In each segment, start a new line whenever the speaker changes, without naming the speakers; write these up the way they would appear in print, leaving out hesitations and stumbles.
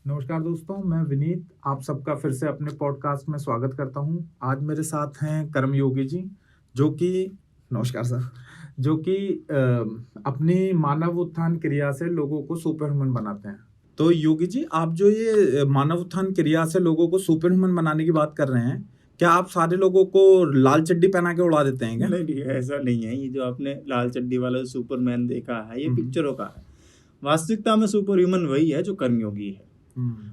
नमस्कार दोस्तों, मैं विनीत आप सबका फिर से अपने पॉडकास्ट में स्वागत करता हूं। आज मेरे साथ हैं कर्मयोगी जी, जो कि नमस्कार सर, जो कि अपनी मानव उत्थान क्रिया से लोगों को सुपर ह्यूमन बनाते हैं। तो योगी जी, आप जो ये मानव उत्थान क्रिया से लोगों को सुपर ह्यूमन बनाने की बात कर रहे हैं, क्या आप सारे लोगों को लाल चड्डी पहना के उड़ा देते हैं क्या?
नहीं नहीं, ऐसा नहीं है। ये जो आपने लाल चड्डी वाला सुपरमैन देखा है, ये पिक्चरों का है। वास्तविकता में सुपर ह्यूमन वही है जो कर्मयोगी है।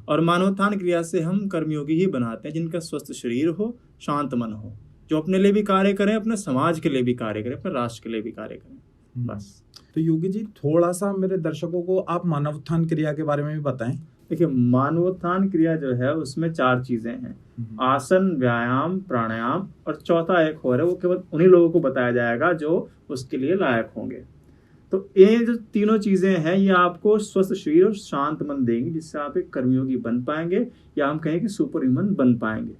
और मानवोत्थान क्रिया से हम कर्मयोगी ही बनाते हैं जिनका स्वस्थ शरीर हो, शांत मन हो, जो अपने लिए भी कार्य करें, अपने समाज के लिए भी कार्य करें, अपने राष्ट्र के लिए भी कार्य करें। बस।
तो योगी जी, थोड़ा सा मेरे दर्शकों को आप मानवोत्थान क्रिया के बारे में भी बताएं।
देखिए, मानवोत्थान क्रिया जो है उसमें 4 चीजें हैं: आसन, व्यायाम, प्राणायाम और चौथा एक और है, वो केवल उन्हीं लोगों को बताया जाएगा जो उसके लिए लायक होंगे। तो ये जो तीनों चीजें हैं, ये आपको स्वस्थ शरीर और शांत मन देंगी, जिससे आप एक कर्मयोगी बन पाएंगे, या हम कहें कि सुपर ह्यूमन बन पाएंगे।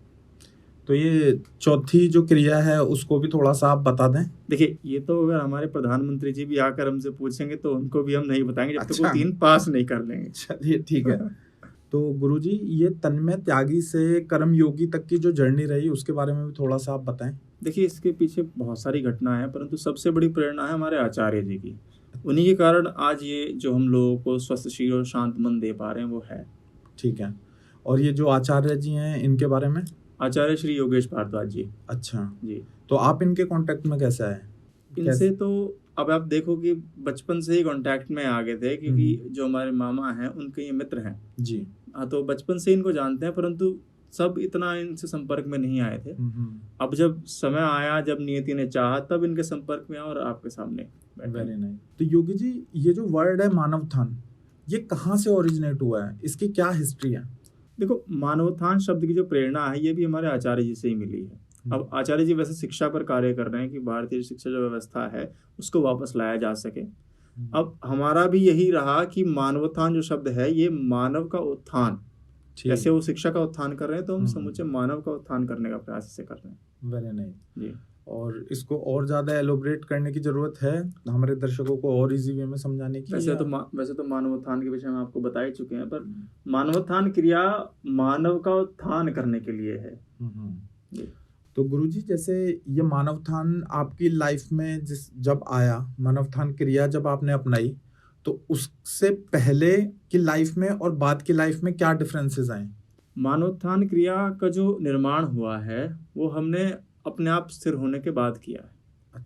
तो ये चौथी जो क्रिया है उसको भी थोड़ा सा आप बता दें।
देखिए, ये तो अगर हमारे प्रधानमंत्री जी भी आकर हमसे पूछेंगे तो उनको भी हम नहीं बताएंगे जब तक वो 3 पास नहीं कर लेंगे।
चलिए ठीक है। तो गुरुजी, ये तन्मय त्यागी से कर्मयोगी तक की जो जर्नी रही उसके बारे में भी थोड़ा सा आप बताएं।
देखिए, इसके पीछे बहुत सारी घटना है, परंतु सबसे बड़ी प्रेरणा है हमारे आचार्य जी की। उन्हीं के कारण आज ये जो हम लोगों को स्वस्थ शरीर और शांत मन दे पा रहे हैं वो है।
ठीक है। और ये जो आचार्य जी हैं इनके बारे में?
आचार्य श्री योगेश भारद्वाज जी।
अच्छा
जी।
तो आप इनके कांटेक्ट में कैसे आए?
इनसे तो अब आप देखो कि बचपन से ही कांटेक्ट में आ गए थे, क्योंकि जो हमारे मामा हैं उनके ये मित्र हैं
जी।
हाँ, तो बचपन से इनको जानते हैं, परंतु सब इतना इनसे संपर्क में नहीं आए थे। अब जब समय आया, जब नियति ने चाहा, तब इनके संपर्क में और आपके सामने बैठे।
Very nice. तो योगी जी, ये जो वर्ड है मानवोत्थान, ये कहाँ से ओरिजिनेट हुआ है? इसकी क्या हिस्ट्री है?
देखो, मानवोत्थान शब्द की जो प्रेरणा है ये भी हमारे आचार्य जी से ही मिली है। अब आचार्य जी वैसे शिक्षा पर कार्य कर रहे हैं कि भारतीय शिक्षा जो व्यवस्था है उसको वापस लाया जा सके। अब हमारा भी यही रहा कि मानवोत्थान जो शब्द है, ये मानव का उत्थान, जैसे वो शिक्षा का उत्थान कर रहे हैं तो हम समूचे मानव का उत्थान करने का प्रयास से कर रहे हैं।
वेरी नाइस
जी।
और इसको और ज्यादा एलोबरेट करने की जरूरत है हमारे दर्शकों को और इजी वे में समझाने की।
वैसे तो मानवोत्थान के विषय में आपको बता ही चुके हैं, पर मानवोत्थान क्रिया मानव का उत्थान करने के लिए है।
तो गुरुजी, जैसे ये मानवोत्थान आपकी लाइफ में जब आया, मानवोत्थान क्रिया जब आपने अपनाई, तो उससे पहले की लाइफ में और बाद की लाइफ में क्या डिफरेंसेस आए?
मानवोत्थान क्रिया का जो निर्माण हुआ है वो हमने अपने आप स्थिर होने के बाद किया है।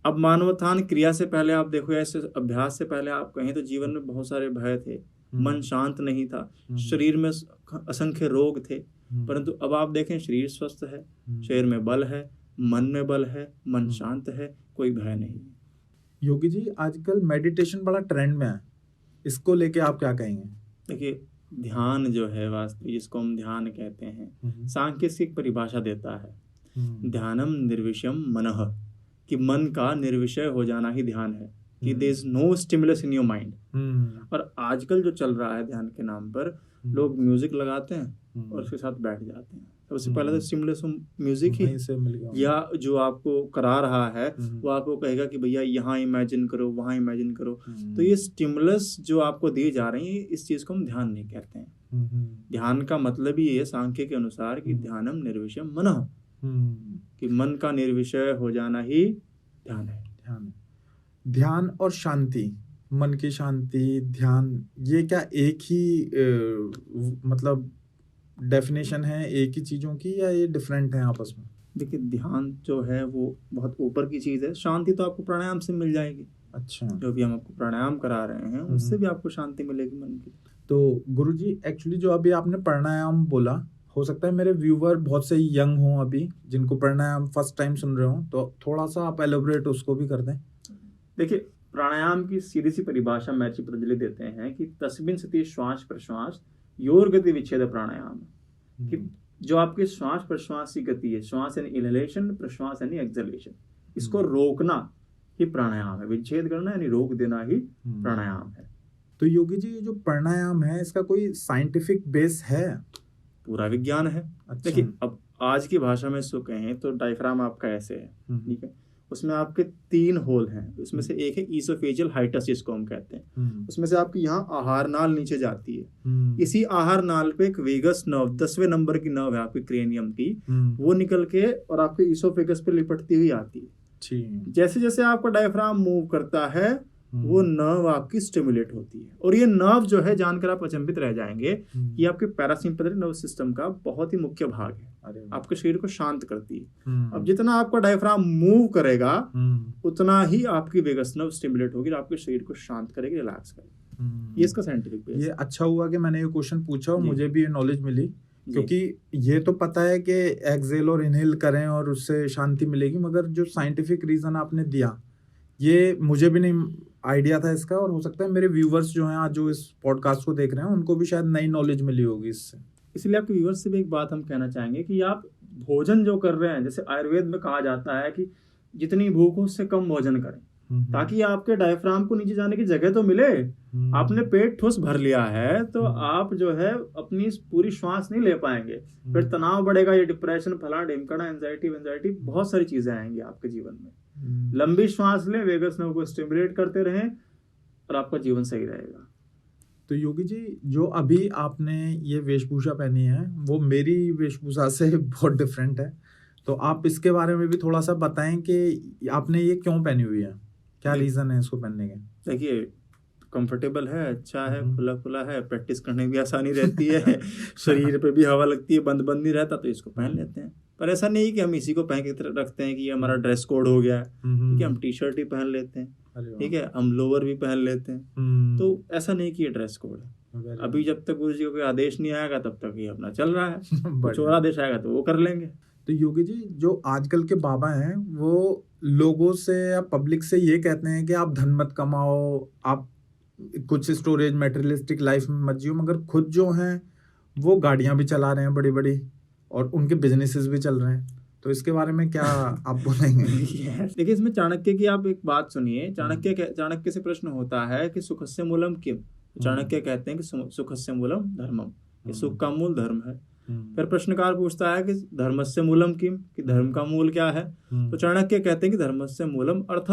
अब मानवोत्थान क्रिया से पहले आप देखो, ऐसे अभ्यास से पहले आप कहें तो जीवन में बहुत सारे भय थे, मन शांत नहीं था, शरीर में असंख्य रोग थे, परंतु अब आप देखें शरीर स्वस्थ है, शरीर में बल है, मन में बल है, मन शांत है, कोई भय नहीं।
योगी जी, आजकल मेडिटेशन बड़ा ट्रेंड में है, इसको लेके आप क्या कहेंगे?
देखिए, ध्यान जो है, वास्तविक जिसको हम ध्यान कहते हैं, सांख्य इसकी एक परिभाषा देता है, ध्यानम निर्विषयम मनः, कि मन का निर्विषय हो जाना ही ध्यान है, कि there is no stimulus in your mind. और आजकल जो चल रहा है ध्यान के नाम पर, लोग म्यूजिक लगाते हैं और उसके साथ बैठ जाते हैं। सबसे पहले तो स्टिमुलस म्यूजिक ही से मिल गया, या जो आपको करा रहा है वो आपको कहेगा कि भैया यहाँ इमेजिन करो, वहाँ इमेजिन करो। तो ये स्टिमुलस जो आपको दी जा रही है, इस चीज को हम ध्यान नहीं कहते हैं। ध्यान का मतलब ही है सांख्य के अनुसार कि ध्यानम निर्विषयम मनः, कि मन का निर्विषय हो जाना ही ध्यान है।
ध्यान और शांति, मन की शांति, ध्यान, ये क्या एक ही मतलब डेफिनेशन है एक ही चीजों की, या ये डिफरेंट है आपस में?
देखिए, ध्यान जो है वो बहुत ऊपर की चीज है, शांति तो आपको प्राणायाम से मिल जाएगी।
अच्छा।
जो भी हम आपको प्राणायाम करा रहे हैं उससे भी आपको शांति मिलेगी मन की।
तो गुरुजी, एक्चुअली जो अभी आपने प्राणायाम बोला, हो सकता है मेरे व्यूवर बहुत से यंग हों अभी, जिनको प्राणायाम फर्स्ट टाइम सुन रहे हो, तो थोड़ा सा आप एलोबरेट उसको भी कर दें।
देखिए, प्राणायाम की सीधी सी परिभाषा महर्षि पतंजलि देते हैं कि तस्मिन् सति श्वास प्रश्वास योर गति विच्छेद प्राणायाम, कि जो आपके श्वास प्रश्वास की गति है, श्वास यानी इनहेलेशन, प्रश्वास यानी एक्सहेलेशन, इसको रोकना ही प्राणायाम है। विच्छेद करना यानी रोक देना ही प्राणायाम है।
तो योगी जी, ये जो प्राणायाम है इसका कोई साइंटिफिक बेस है?
पूरा विज्ञान है।
अच्छा।
देखिए, अब आज की भाषा में इसको कहें तो डायफ्राम आपका ऐसे है, ठीक है, उसमें आपके 3 होल हैं, उसमें से एक है ईसोफेजियल हाइटस जिसको हम कहते हैं। उसमें से आपकी यहाँ आहार नाल नीचे जाती है, इसी आहार नाल पे एक वेगस नर्व 10वें नंबर की नर्व है आपकी क्रेनियम की, वो निकल के और आपके ईसोफेगस पे लिपटती हुई आती है। जैसे जैसे आपका डायफ्राम मूव करता है वो नर्व आपकी स्टिमुलेट होती है, और ये नर्व जो है जानकर आप अचंभित रह जाएंगे कि आपके पैरासिम्पैथेटिक नर्वस सिस्टम का बहुत ही मुख्य भाग है, आपके शरीर को शांत करती है। अब जितना आपका डायफ्राम मूव करेगा उतना ही आपकी वेगस नर्व स्टिमुलेट होगी, आपके शरीर को शांत करेगी, रिलैक्स करेगी। ये इसका साइंटिफिक बेस।
ये अच्छा हुआ कि मैंने ये क्वेश्चन पूछा और मुझे भी ये नॉलेज मिली, क्योंकि ये तो पता है कि एक्सहेल और इनहेल करें और उससे शांति मिलेगी, मगर जो साइंटिफिक रीजन आपने दिया ये मुझे भी नहीं आइडिया था इसका, और हो सकता है मेरे व्यूवर्स जो हैं आज जो इस पॉडकास्ट को देख रहे हैं उनको भी शायद नई नॉलेज मिली होगी इससे।
इसलिए आपके व्यूवर्स से भी एक बात हम कहना चाहेंगे कि आप भोजन जो कर रहे हैं, जैसे आयुर्वेद में कहा जाता है कि जितनी भूख हो उससे कम भोजन करें, ताकि आपके डायफ्राम को नीचे जाने की जगह तो मिले। आपने पेट ठोस भर लिया है तो आप जो है अपनी पूरी श्वास नहीं ले पाएंगे, फिर तनाव बढ़ेगा, ये डिप्रेशन, फलाना ढिमकाना, एंजाइटी, बहुत सारी चीजें आएंगी आपके जीवन में। लंबी श्वास लें, वेगस नर्व को स्टिमुलेट करते रहें और आपका जीवन सही रहेगा।
तो योगी जी, जो अभी आपने ये वेशभूषा पहनी है वो मेरी वेशभूषा से बहुत डिफरेंट है, तो आप इसके बारे में भी थोड़ा सा बताएं कि आपने ये क्यों पहनी हुई है, क्या रीजन है इसको पहनने के?
देखिए, कंफर्टेबल है, अच्छा है, खुला खुला है, प्रैक्टिस करने में भी आसानी रहती है, शरीर पे भी हवा लगती है, बंद नहीं रहता, तो इसको पहन लेते हैं। पर ऐसा नहीं कि हम इसी को पहन के रखते हैं कि ये हमारा ड्रेस कोड हो गया है, ठीक है, हम टी शर्ट ही पहन लेते हैं, ठीक है, हम लोअर भी पहन लेते हैं, तो ऐसा नहीं कि ये ड्रेस कोड है। अभी जब तक गुरु जी का कोई आदेश नहीं आएगा तब तक ये अपना चल रहा है, कुछ और आदेश आएगा तो वो कर लेंगे।
तो योगी जी, जो आजकल के बाबा हैं वो लोगों से या पब्लिक से ये कहते हैं कि आप धन मत कमाओ, आप कुछ स्टोरेज मटेरियलिस्टिक लाइफ में मत जियो, मगर खुद जो हैं वो गाड़ियां भी चला रहे हैं बड़ी बड़ी और उनके बिजनेसेस भी चल रहे हैं, तो इसके बारे में क्या आप बोलेंगे?
देखिए, इसमें चाणक्य की आप एक बात सुनिए। चाणक्य से प्रश्न होता है कि सुखस्य मूलम किम। चाणक्य कहते हैं कि सुखस्य मूलम धर्मम, ये सुख का मूल धर्म है। फिर प्रश्नकार पूछता है कि धर्मस्य मूलम किम, कि धर्म का मूल क्या है? तो चाणक्य कहते हैं कि धर्मस्य मूलम अर्थ।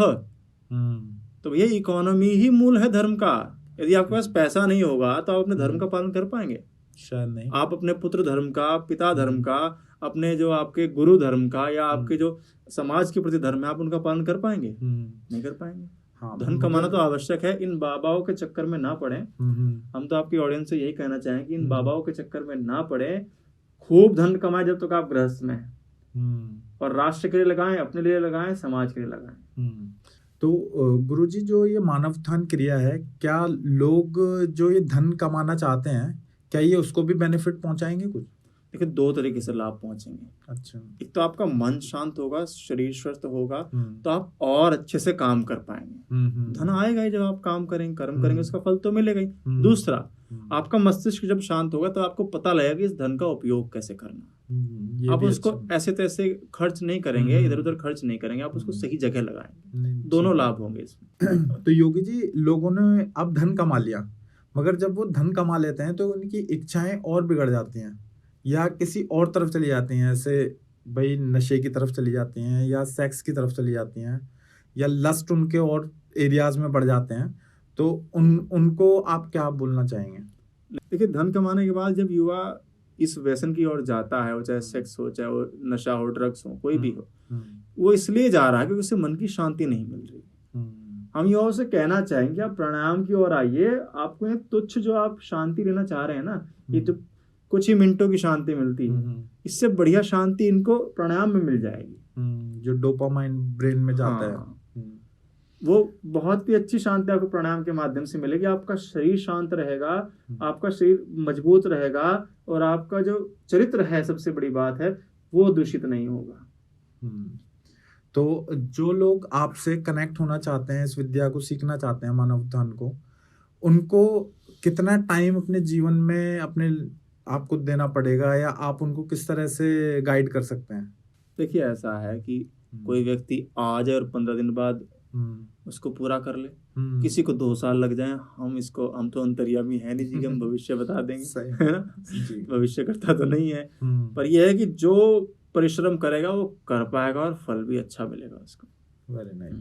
तो ये इकोनॉमी ही मूल है धर्म का। यदि आपके पास पैसा नहीं होगा तो आप अपने धर्म का पालन कर पाएंगे?
शायद नहीं।
आप अपने पुत्र धर्म का, पिता धर्म का, अपने जो आपके गुरु धर्म का या आपके जो समाज के प्रति धर्म है, आप उनका पालन कर पाएंगे? नहीं कर पाएंगे।
हाँ,
धन कमाना तो आवश्यक है, इन बाबाओं के चक्कर में ना पड़े। हम तो आपकी ऑडियंस से यही कहना चाहेंगे कि इन बाबाओं के चक्कर में ना पड़े, खूब धन कमाए जब तक आप गृहस्थ में हैं, और राष्ट्र के लिए लगाएं, अपने लिए लगाएं, समाज के लिए लगाएं।
तो गुरुजी, जो ये मानवोत्थान क्रिया है, क्या लोग जो ये धन कमाना चाहते हैं, क्या ये उसको भी बेनिफिट पहुंचाएंगे कुछ?
देखिए, 2 तरीके से लाभ पहुंचेंगे।
अच्छा।
एक तो आपका मन शांत होगा, शरीर स्वस्थ होगा, तो आप और अच्छे से काम कर पाएंगे। धन आएगा ही जब आप काम करेंगे, कर्म करेंगे, उसका फल तो मिलेगा ही। दूसरा, आपका मस्तिष्क जब शांत होगा तो आपको पता लगेगा कि इस धन का उपयोग कैसे करना। आप उसको ऐसे तैसे खर्च नहीं करेंगे, इधर उधर खर्च नहीं करेंगे, आप उसको सही जगह लगाएंगे। दोनों लाभ होंगे इसमें।
तो योगी जी, लोगों ने अब धन कमा लिया, मगर जब वो धन कमा लेते हैं तो उनकी इच्छाएं और बिगड़ जाती हैं या किसी और तरफ चली जाती हैं, ऐसे भाई नशे की तरफ चली जाती हैं या सेक्स की तरफ चली जाती हैं या लस्ट उनके और एरियाज में बढ़ जाते हैं, तो उनको आप क्या बोलना चाहेंगे?
देखिए, धन कमाने के बाद जब युवा इस व्यसन की ओर जाता है, वो चाहे सेक्स हो, चाहे वो नशा हो, ड्रग्स हो, कोई भी हो, वो इसलिए जा रहा है क्योंकि उससे मन की शांति नहीं मिल रही। हम युवाओं से कहना चाहेंगे आप प्राणायाम की ओर आइए। आपको ये तुच्छ जो आप शांति लेना चाह रहे हैं ना, ये तो कुछ ही मिनटों की शांति मिलती है, इससे बढ़िया शांति इनको प्राणायाम में मिल जाएगी।
जो डोपामाइन ब्रेन में जाता है,
वो बहुत ही अच्छी शांति आपको प्राणायाम के माध्यम से मिलेगी। आपका शरीर शांत रहेगा, आपका शरीर मजबूत रहेगा, और आपका जो चरित्र है, सबसे बड़ी बात है, वो दूषित नहीं होगा।
तो जो लोग आपसे कनेक्ट होना चाहते हैं, इस विद्या को सीखना चाहते हैं, मानवोत्थान को, उनको कितना टाइम अपने जीवन में अपने आपको देना पड़ेगा, या आप उनको किस तरह से गाइड कर सकते हैं?
देखिए, ऐसा है कि कोई व्यक्ति आ जाए और 15 दिन बाद उसको पूरा कर ले, किसी को 2 साल लग जाए, हम तो अंतर्यामी है नहीं जी, हम भविष्य बता देंगे, है ना, भविष्य करता तो नहीं है। पर यह है कि जो परिश्रम करेगा वो कर पाएगा और फल भी अच्छा मिलेगा उसको।
Very nice.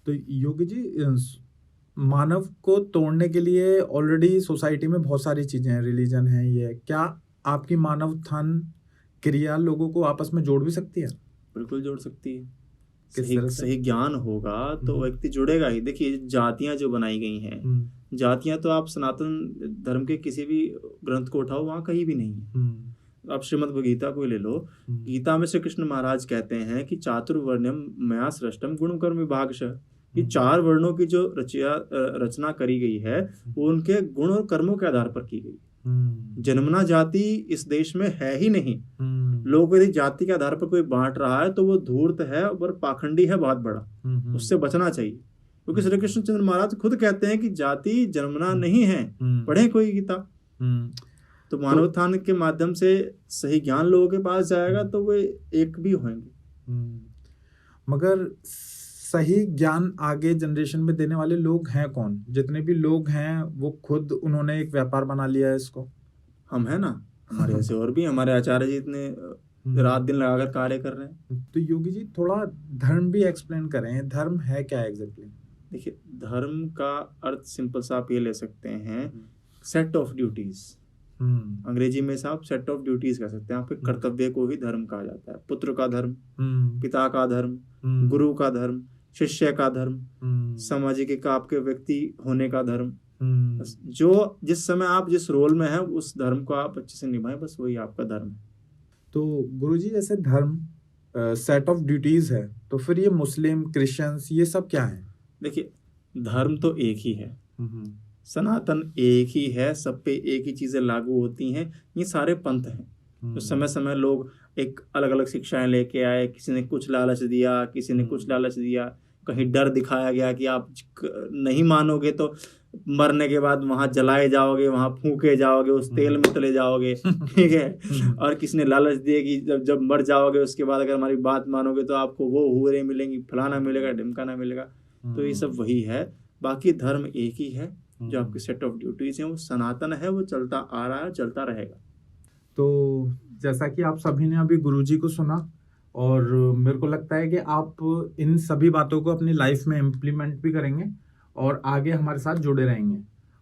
तो योगी जी, मानव को तोड़ने के लिए ऑलरेडी सोसाइटी में बहुत सारी चीजें हैं, रिलीजन है, ये क्या आपकी मानव उत्थान क्रिया लोगों को आपस में जोड़ भी सकती है?
बिल्कुल जोड़ सकती है।
किस तरह से?
सही ज्ञान होगा तो व्यक्ति जुड़ेगा ही। देखिए, जातियां जो बनाई गई हैं, जातियां तो आप सनातन धर्म के किसी भी ग्रंथ को उठाओ, वहां कहीं भी नहीं है। आप श्रीमद् गीता को ले लो, गीता में श्री कृष्ण महाराज कहते हैं कि चातुर्वर्ण्यम मया सृष्टम गुण कर्म विभागशः। ये 4 वर्णों की जो रचना करी गई है वो उनके गुण और कर्मों के आधार पर की गई। जन्मना जाति इस देश में है ही नहीं। लोग यदि जाति के आधार पर कोई बांट रहा है तो वो धूर्त है और पाखंडी है बहुत बड़ा, उससे बचना चाहिए। क्योंकि श्री कृष्ण चंद्र महाराज खुद कहते हैं कि जाति जन्मना नहीं है, पढ़े कोई गीता। तो मानवोत्थान के माध्यम से सही ज्ञान लोगों के पास जाएगा तो वे एक भी होंगे।
मगर सही ज्ञान आगे जनरेशन में देने वाले लोग हैं कौन? जितने भी लोग हैं वो खुद उन्होंने एक व्यापार बना लिया है इसको।
हम है ना, हमारे ऐसे और भी, हमारे आचार्य जी इतने रात दिन लगाकर कार्य कर रहे हैं।
तो योगी जी थोड़ा धर्म भी एक्सप्लेन करें, धर्म है क्या एग्जैक्टली?
देखिए, धर्म का अर्थ सिंपल सा आप ये ले सकते हैं, सेट ऑफ ड्यूटीज। अंग्रेजी में आप सेट ऑफ ड्यूटीज कह सकते हैं। आपके कर्तव्य को ही धर्म कहा जाता है। पुत्र का धर्म, पिता का धर्म, गुरु का धर्म, शिष्य का धर्म, सामाजिक एक आपके व्यक्ति होने का धर्म। जो जिस समय आप जिस रोल में है उस धर्म को आप अच्छे से निभाएं, बस वही आपका धर्म है।
तो गुरुजी, जैसे धर्म सेट ऑफ ड्यूटीज है, तो फिर ये मुस्लिम, क्रिश्चियंस, ये सब क्या है?
देखिए, धर्म तो एक ही है, सनातन एक ही है, सब पे एक ही चीजें लागू होती हैं। ये सारे पंथ हैं। तो समय समय लोग एक अलग अलग शिक्षाएं लेके आए, किसी ने कुछ लालच दिया, किसी ने कुछ लालच दिया, कहीं डर दिखाया गया कि आप नहीं मानोगे तो मरने के बाद वहां जलाए जाओगे, वहां फूके जाओगे, उस तेल में तले जाओगे, ठीक है। और किसी ने लालच दिए कि जब मर जाओगे उसके बाद अगर हमारी बात मानोगे तो आपको वो हुरे मिलेंगी, फलाना मिलेगा, ढिमकाना मिलेगा। तो ये सब वही है। बाकी धर्म एक ही है, जो आपके सेट ऑफ ड्यूटीज हैं वो सनातन है, वो चलता आ रहा है, चलता रहेगा।
तो जैसा कि आप सभी ने अभी गुरुजी को सुना, और मेरे को लगता है कि आप इन सभी बातों को अपनी लाइफ में इम्प्लीमेंट भी करेंगे और आगे हमारे साथ जुड़े रहेंगे।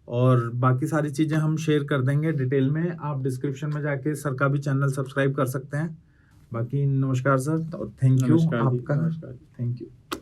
और बाकी सारी चीज़ें हम शेयर कर देंगे डिटेल में। आप डिस्क्रिप्शन में जाके सर का भी चैनल सब्सक्राइब कर सकते हैं। बाकी नमस्कार सर, और थैंक यू आपका।
नमस्कार।
Thank you.